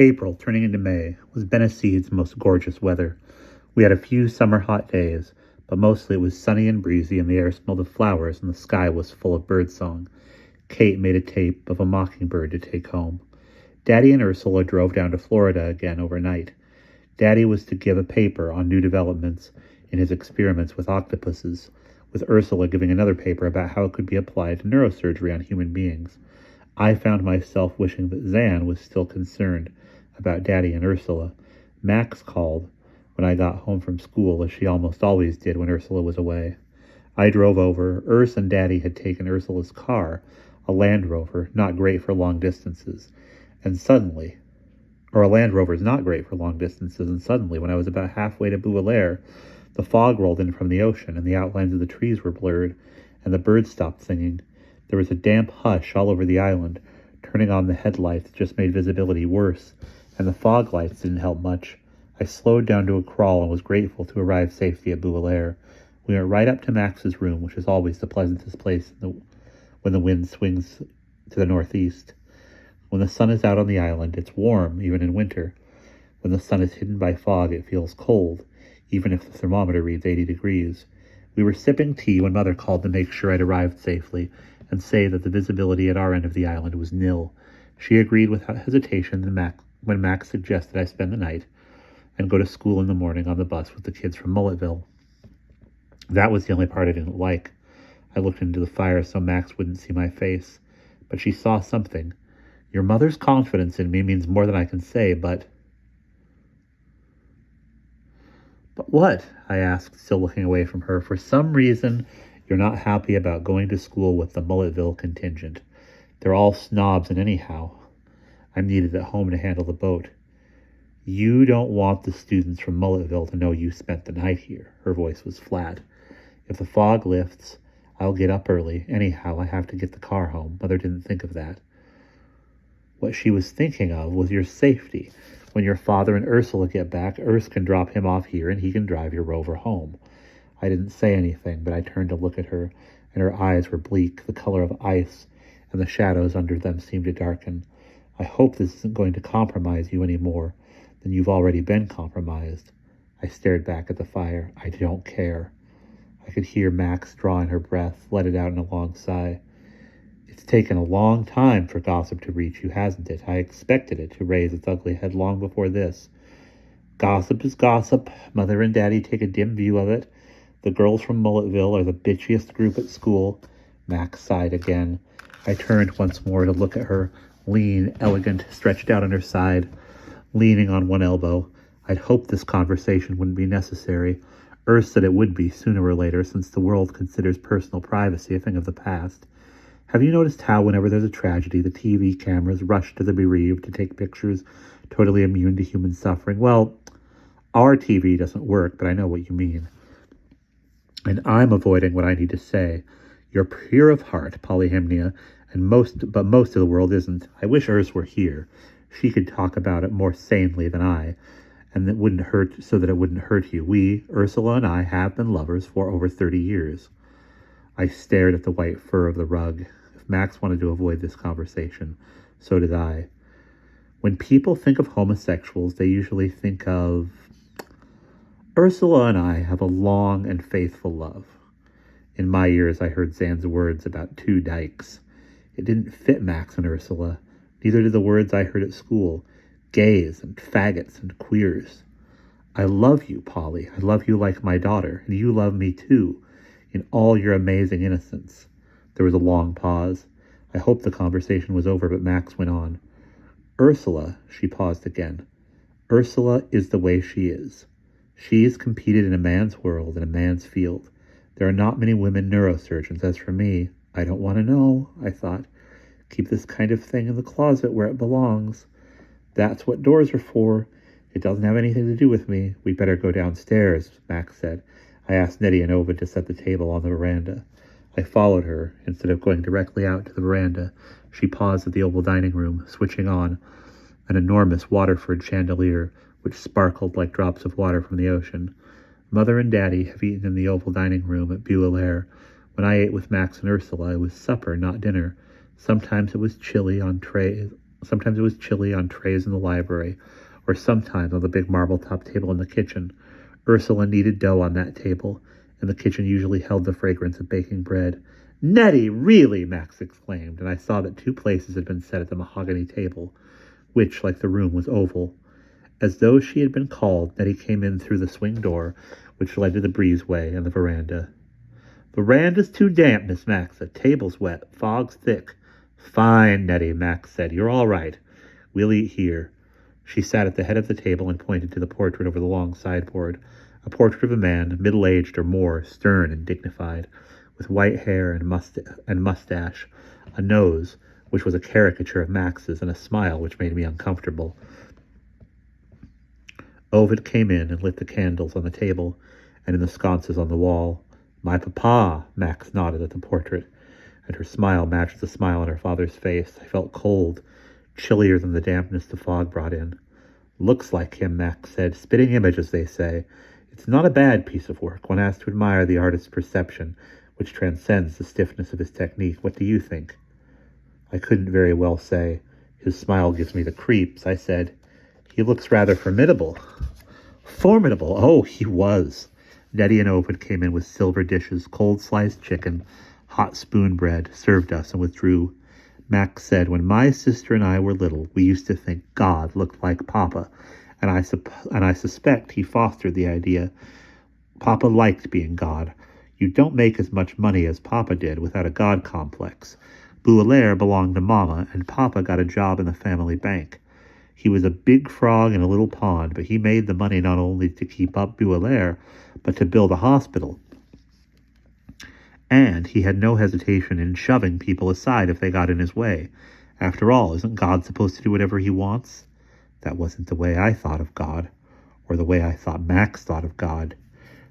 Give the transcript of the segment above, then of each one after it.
April, turning into May, was Bennessee's most gorgeous weather. We had a few summer hot days, but mostly it was sunny and breezy, and the air smelled of flowers, and the sky was full of birdsong. Kate made a tape of a mockingbird to take home. Daddy and Ursula drove down to Florida again overnight. Daddy was to give a paper on new developments in his experiments with octopuses, with Ursula giving another paper about how it could be applied to neurosurgery on human beings. I found myself wishing that Zan was still concerned about Daddy and Ursula. Max called when I got home from school, as she almost always did when Ursula was away. I drove over. Urs and Daddy had taken Ursula's car, a Land Rover, not great for long distances. A Land Rover is not great for long distances, and suddenly, when I was about halfway to Bouillère, the fog rolled in from the ocean, and the outlines of the trees were blurred, and the birds stopped singing. There was a damp hush all over the island. Turning on the headlights just made visibility worse, and the fog lights didn't help much. I slowed down to a crawl and was grateful to arrive safely at Bouillère. We went right up to Max's room, which is always the pleasantest place when the wind swings to the northeast. When the sun is out on the island, it's warm, even in winter. When the sun is hidden by fog, it feels cold, even if the thermometer reads 80 degrees. We were sipping tea when Mother called to make sure I'd arrived safely and say that the visibility at our end of the island was nil. She agreed without hesitation when Max suggested I spend the night and go to school in the morning on the bus with the kids from Mulletville. That was the only part I didn't like. I looked into the fire so Max wouldn't see my face, but she saw something. Your mother's confidence in me means more than I can say, but... But what? I asked, still looking away from her. For some reason, you're not happy about going to school with the Mulletville contingent. They're all snobs, and anyhow, I'm needed at home to handle the boat. You don't want the students from Mulletville to know you spent the night here. Her voice was flat. If the fog lifts, I'll get up early. Anyhow, I have to get the car home. Mother didn't think of that. What she was thinking of was your safety. When your father and Ursula get back, Urs can drop him off here and he can drive your Rover home. I didn't say anything, but I turned to look at her, and her eyes were bleak, the color of ice, and the shadows under them seemed to darken. I hope this isn't going to compromise you any more than you've already been compromised. I stared back at the fire. I don't care. I could hear Max draw in her breath, let it out in a long sigh. It's taken a long time for gossip to reach you, hasn't it? I expected it to raise its ugly head long before this. Gossip is gossip. Mother and Daddy take a dim view of it. The girls from Mulletville are the bitchiest group at school. Max sighed again. I turned once more to look at her, lean, elegant, stretched out on her side, leaning on one elbow. I'd hoped this conversation wouldn't be necessary. Urs said it would be sooner or later, since the world considers personal privacy a thing of the past. Have you noticed how whenever there's a tragedy, the TV cameras rush to the bereaved to take pictures, totally immune to human suffering? Well, our TV doesn't work, but I know what you mean. And I'm avoiding what I need to say. You're pure of heart, Polyhymnia, but most of the world isn't. I wish Urs were here. She could talk about it more sanely than I, and it wouldn't hurt, so that it wouldn't hurt you. We, Ursula and I, have been lovers for over 30 years. I stared at the white fur of the rug. If Max wanted to avoid this conversation, so did I. When people think of homosexuals, they usually think of... Ursula and I have a long and faithful love. In my ears, I heard Zan's words about 2 dykes. It didn't fit Max and Ursula. Neither did the words I heard at school. Gays and faggots and queers. I love you, Polly. I love you like my daughter, and you love me too, in all your amazing innocence. There was a long pause. I hoped the conversation was over, but Max went on. Ursula, she paused again. Ursula is the way she is. She's competed in a man's world, in a man's field. There are not many women neurosurgeons. As for me, I don't want to know, I thought. Keep this kind of thing in the closet where it belongs. That's what doors are for. It doesn't have anything to do with me. We'd better go downstairs, Max said. I asked Nettie and Ovid to set the table on the veranda. I followed her. Instead of going directly out to the veranda, she paused at the oval dining room, switching on an enormous Waterford chandelier, which sparkled like drops of water from the ocean. Mother and Daddy have eaten in the oval dining room at Bouillère. When I ate with Max and Ursula, it was supper, not dinner. Sometimes it was chili on trays Sometimes it was chili on trays in the library, or sometimes on the big marble-top table in the kitchen. Ursula kneaded dough on that table, and the kitchen usually held the fragrance of baking bread. "Nettie, really!" Max exclaimed, and I saw that 2 places had been set at the mahogany table, which, like the room, was oval. As though she had been called, Nettie came in through the swing door, which led to the breezeway and the veranda. "Veranda's too damp," Miss Max said. "Table's wet. Fog's thick." "Fine, Nettie," Max said. "You're all right. We'll eat here." She sat at the head of the table and pointed to the portrait over the long sideboard. A portrait of a man, middle-aged or more, stern and dignified, with white hair and mustache, a nose, which was a caricature of Max's, and a smile which made me uncomfortable. Ovid came in and lit the candles on the table and in the sconces on the wall. "My papa," Max nodded at the portrait, and her smile matched the smile on her father's face. I felt cold, chillier than the dampness the fog brought in. "Looks like him," Max said. "Spitting image, as they say. It's not a bad piece of work. One has to admire the artist's perception, which transcends the stiffness of his technique. What do you think?" I couldn't very well say. "His smile gives me the creeps." I said, "He looks rather formidable." "Formidable? Oh, he was." Nettie and Ovid came in with silver dishes, cold sliced chicken, hot spoon bread, served us and withdrew. Max said, "When my sister and I were little, we used to think God looked like Papa, and I suspect he fostered the idea. Papa liked being God. You don't make as much money as Papa did without a God complex. Boulaire belonged to Mama, and Papa got a job in the family bank. He was a big frog in a little pond, but he made the money not only to keep up Boulaire, but to build a hospital. And he had no hesitation in shoving people aside if they got in his way. After all, isn't God supposed to do whatever he wants?" That wasn't the way I thought of God, or the way I thought Max thought of God.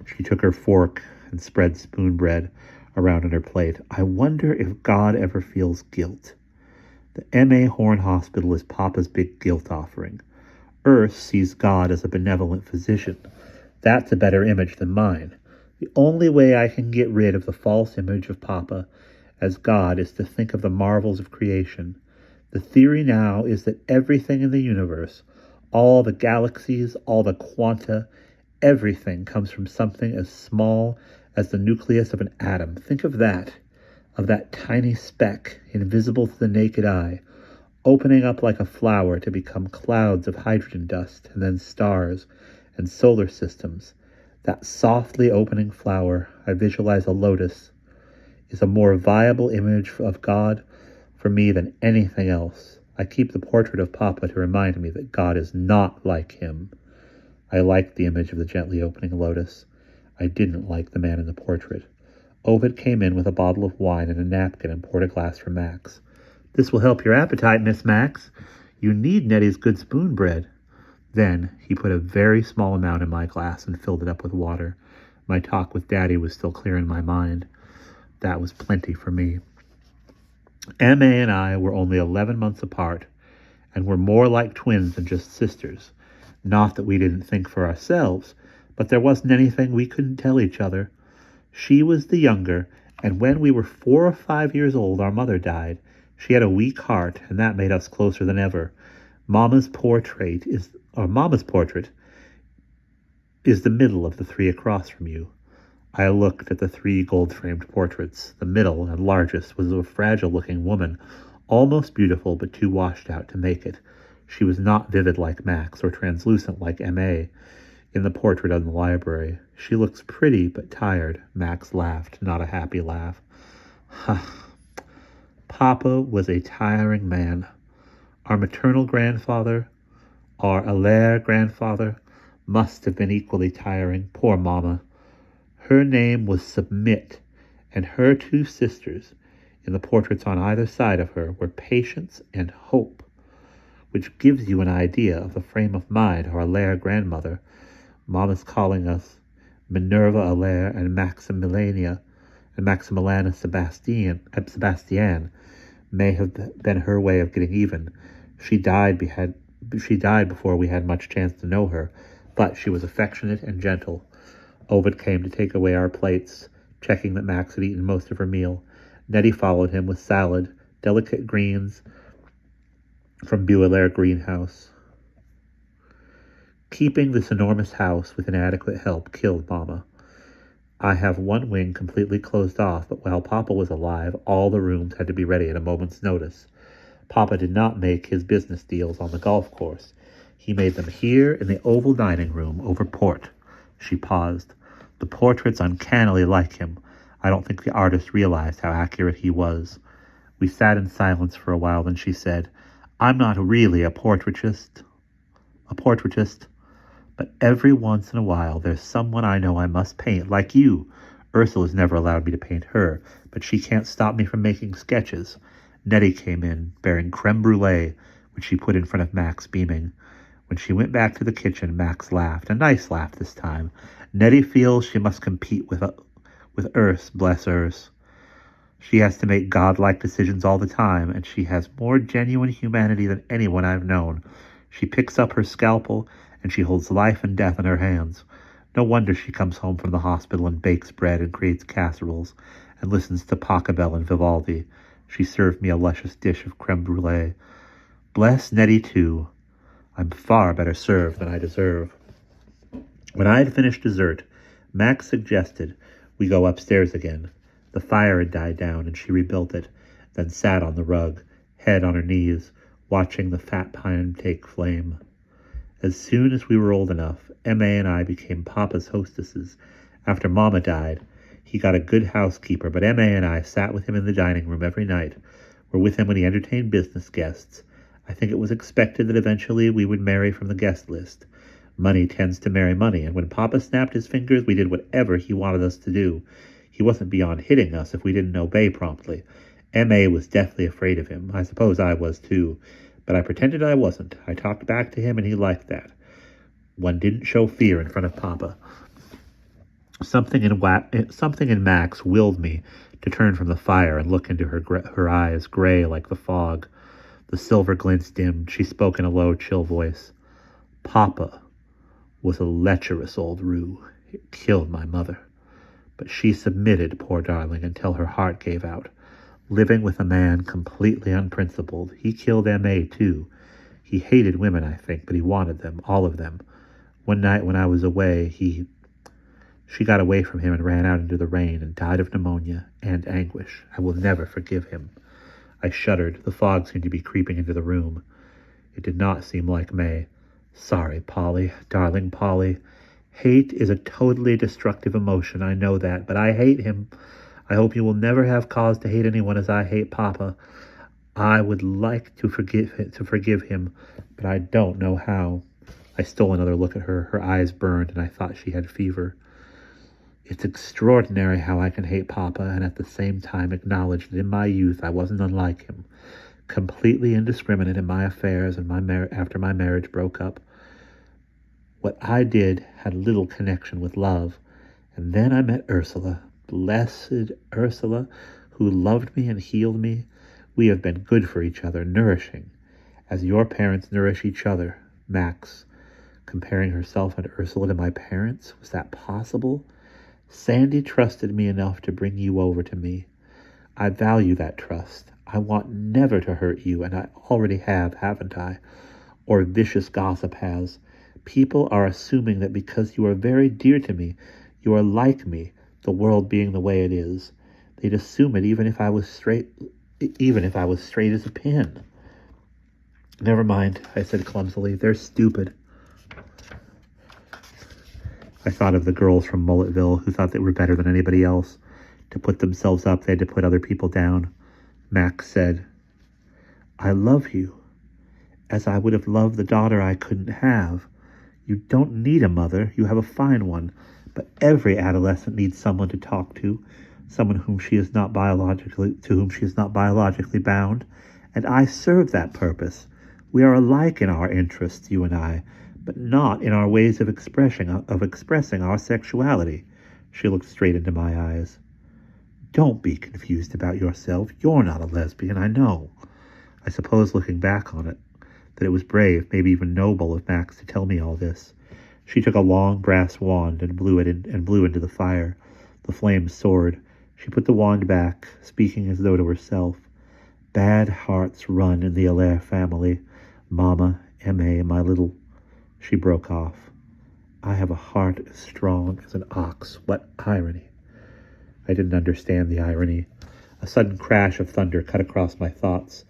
She took her fork and spread spoon bread around on her plate. "I wonder if God ever feels guilt. The M.A. Horn Hospital is Papa's big guilt offering. Earth sees God as a benevolent physician. That's a better image than mine. The only way I can get rid of the false image of Papa as God is to think of the marvels of creation. The theory now is that everything in the universe, all the galaxies, all the quanta, everything comes from something as small as the nucleus of an atom. Think of that tiny speck, invisible to the naked eye, opening up like a flower to become clouds of hydrogen dust, and then stars and solar systems. That softly opening flower, I visualize a lotus, is a more viable image of God for me than anything else. I keep the portrait of Papa to remind me that God is not like him." I liked the image of the gently opening lotus. I didn't like the man in the portrait. Ovid came in with a bottle of wine and a napkin and poured a glass for Max. "This will help your appetite, Miss Max. You need Nettie's good spoon bread." Then he put a very small amount in my glass and filled it up with water. My talk with Daddy was still clear in my mind. That was plenty for me. M.A. and I were only 11 months apart, and were more like twins than just sisters. Not that we didn't think for ourselves, but there wasn't anything we couldn't tell each other. She was the younger, and when we were 4 or 5 years old, our mother died. She had a weak heart, and that made us closer than ever. Mama's portrait is the middle of the 3 across from you. I looked at the 3 gold-framed portraits. The middle and largest was of a fragile-looking woman, almost beautiful but too washed out to make it. She was not vivid like Max or translucent like M.A. in the portrait in the library. "She looks pretty but tired." Max laughed, not a happy laugh. Papa was a tiring man. Our maternal grandfather, our Allaire grandfather, must have been equally tiring. Poor Mama. Her name was Submit, and her 2 sisters, in the portraits on either side of her, were Patience and Hope, which gives you an idea of the frame of mind of our Allaire grandmother. Mama's calling us Minerva Allaire and Maximiliana Sebastian may have been her way of getting even. She died before we had much chance to know her, but she was affectionate and gentle. Ovid came to take away our plates, checking that Max had eaten most of her meal. Nettie followed him with salad, delicate greens, from Beulah Greenhouse. Keeping this enormous house with inadequate help killed Mama. I have one wing completely closed off, but while Papa was alive, all the rooms had to be ready at a moment's notice. Papa did not make his business deals on the golf course. He made them here in the oval dining room over port. She paused. The portraits uncannily like him. I don't think the artist realized how accurate he was. We sat in silence for a while, then she said, I'm not really a portraitist, but every once in a while there's someone I know I must paint, like you. Ursula's never allowed me to paint her, but she can't stop me from making sketches. Nettie came in, bearing creme brulee, which she put in front of Max, beaming. When she went back to the kitchen, Max laughed, a nice laugh this time. Nettie feels she must compete with Urs, bless Urs. She has to make godlike decisions all the time, and she has more genuine humanity than anyone I've known. She picks up her scalpel, and she holds life and death in her hands. No wonder she comes home from the hospital and bakes bread and creates casseroles, and listens to Pachelbel and Vivaldi. She served me a luscious dish of creme brulee. Bless Nettie, too. I'm far better served than I deserve. When I had finished dessert, Max suggested we go upstairs again. The fire had died down, and she rebuilt it, then sat on the rug, head on her knees, watching the fat pine take flame. As soon as we were old enough, M.A. and I became Papa's hostesses. After Mama died, he got a good housekeeper, but M.A. and I sat with him in the dining room every night. Were with him when he entertained business guests. I think it was expected that eventually we would marry from the guest list. Money tends to marry money, and when Papa snapped his fingers, we did whatever he wanted us to do. He wasn't beyond hitting us if we didn't obey promptly. M.A. was deathly afraid of him. I suppose I was too, but I pretended I wasn't. I talked back to him, and he liked that. One didn't show fear in front of Papa. Something in Max willed me to turn from the fire and look into her eyes, gray like the fog. The silver glints dimmed. She spoke in a low, chill voice. Papa was a lecherous old roo. It killed my mother. But she submitted, poor darling, until her heart gave out. Living with a man completely unprincipled. He killed M.A. too. He hated women, I think, but he wanted them, all of them. One night when I was away, she got away from him and ran out into the rain and died of pneumonia and anguish. I will never forgive him. I shuddered. The fog seemed to be creeping into the room. It did not seem like May. Sorry, Polly, darling Polly. Hate is a totally destructive emotion, I know that, but I hate him. I hope you will never have cause to hate anyone as I hate Papa. I would like to forgive him, but I don't know how. I stole another look at her. Her eyes burned, and I thought she had fever. It's extraordinary how I can hate Papa and at the same time acknowledge that in my youth I wasn't unlike him, completely indiscriminate in my affairs and after my marriage broke up. What I did had little connection with love, and then I met Ursula, blessed Ursula, who loved me and healed me. We have been good for each other, nourishing, as your parents nourish each other. Max, comparing herself and Ursula to my parents, was that possible? Sandy trusted me enough to bring you over to me. I value that trust. I want never to hurt you, and I already have, haven't I? Or vicious gossip has. People are assuming that because you are very dear to me, you are like me, the world being the way it is. They'd assume it even if I was straight as a pin. Never mind, I said clumsily. They're stupid. I thought of the girls from Mulletville who thought they were better than anybody else. To put themselves up, they had to put other people down. Max said, I love you, as I would have loved the daughter I couldn't have. You don't need a mother, you have a fine one, but every adolescent needs someone to talk to, someone to whom she is not biologically bound, and I serve that purpose. We are alike in our interests, you and I, but not in our ways of expressing our sexuality. She looked straight into my eyes. Don't be confused about yourself. You're not a lesbian, I know. I suppose, looking back on it, that it was brave, maybe even noble of Max to tell me all this. She took a long brass wand and blew into the fire. The flames soared. She put the wand back, speaking as though to herself. Bad hearts run in the Allaire family. Mama, M.A., my little... She broke off. I have a heart as strong as an ox. What irony. I didn't understand the irony. A sudden crash of thunder cut across my thoughts.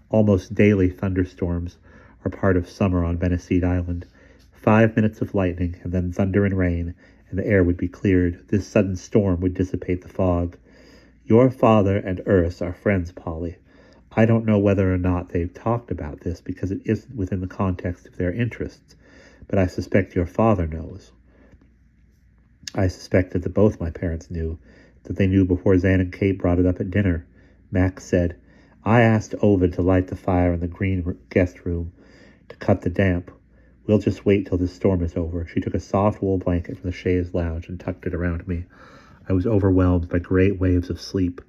Almost daily thunderstorms are part of summer on Benecede Island. 5 minutes of lightning, and then thunder and rain, and the air would be cleared. This sudden storm would dissipate the fog. Your father and Urs are friends, Polly. I don't know whether or not they've talked about this, because it isn't within the context of their interests, but I suspect your father knows. I suspected that both my parents knew, that they knew before Zan and Kate brought it up at dinner. Max said, I asked Ovid to light the fire in the green guest room to cut the damp. We'll just wait till this storm is over. She took a soft wool blanket from the chaise lounge and tucked it around me. I was overwhelmed by great waves of sleep,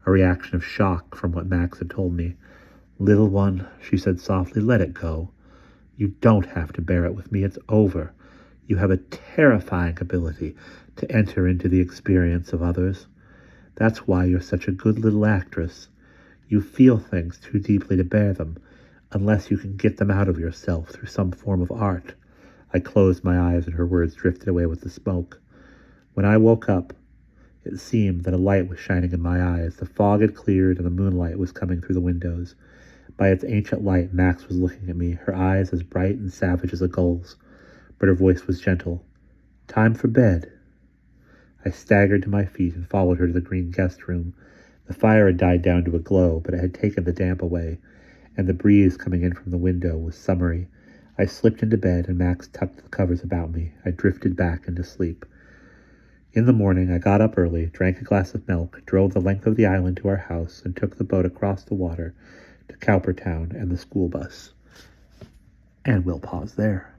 a reaction of shock from what Max had told me. Little one, she said softly, let it go. You don't have to bear it with me. It's over. You have a terrifying ability to enter into the experience of others. That's why you're such a good little actress. You feel things too deeply to bear them, unless you can get them out of yourself through some form of art. I closed my eyes and her words drifted away with the smoke. When I woke up, it seemed that a light was shining in my eyes. The fog had cleared and the moonlight was coming through the windows. By its ancient light, Max was looking at me, her eyes as bright and savage as a gull's, but her voice was gentle. Time for bed. I staggered to my feet and followed her to the green guest room. The fire had died down to a glow, but it had taken the damp away, and the breeze coming in from the window was summery. I slipped into bed, and Max tucked the covers about me. I drifted back into sleep. In the morning, I got up early, drank a glass of milk, drove the length of the island to our house, and took the boat across the water to Cowpertown and the school bus. And we'll pause there.